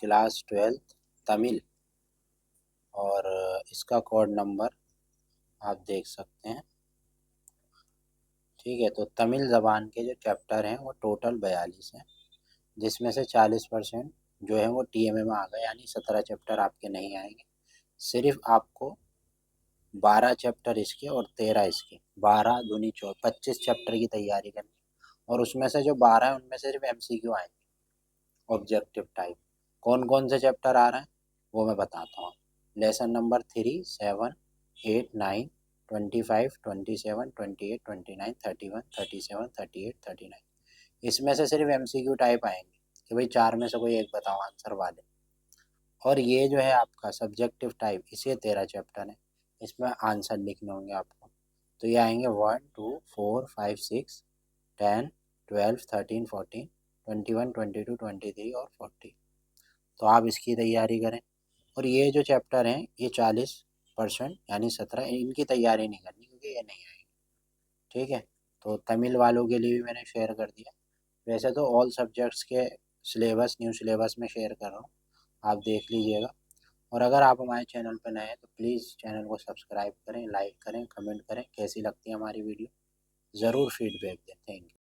Class 12th Tamil, और इसका code number आप देख सकते हैं। ठीक है, तो तमिल ज़बान के जो चैप्टर हैं वो टोटल 42 हैं, जिसमें से 40% जो है वो टीएमए में आ गए, यानी 17 चैप्टर आपके नहीं आएंगे। सिर्फ आपको 12 चैप्टर इसके और 13 इसके, 12 दूनी 25 चैप्टर की तैयारी करनी, और उसमें से जो 12 है उनमें सिर्फ एमसीक्यू आएंगे ऑब्जेक्टिव टाइप। कौन कौन से चैप्टर आ रहे हैं वो मैं बताता हूँ। लेसन नंबर 3, 7, 8, 9, 25, 27, 28, 29, 31, 37, 38, 39, इसमें से सिर्फ एमसीक्यू टाइप आएंगे कि भाई 4 में से कोई एक बताओ आंसर वाले। और ये जो है आपका सब्जेक्टिव टाइप, इसे 13 चैप्टर है, इसमें आंसर लिखने होंगे आपको। तो ये आएंगे 1, 2, 4, 5, 6, 10, 12, 13, 14, 21, 22, 23 और 40। तो आप इसकी तैयारी करें। और ये जो चैप्टर हैं ये 40% यानी 17, इनकी तैयारी नहीं करनी क्योंकि ये नहीं आएंगे। ठीक है, तो तमिल वालों के लिए भी मैंने शेयर कर दिया। वैसे तो ऑल सब्जेक्ट्स के सिलेबस न्यू सिलेबस में शेयर कर रहा हूँ, आप देख लीजिएगा। और अगर आप हमारे चैनल पर नए हैं तो प्लीज़ चैनल को सब्सक्राइब करें, लाइक करें, कमेंट करें, कैसी लगती है हमारी वीडियो, ज़रूर फीडबैक दें। Thank you.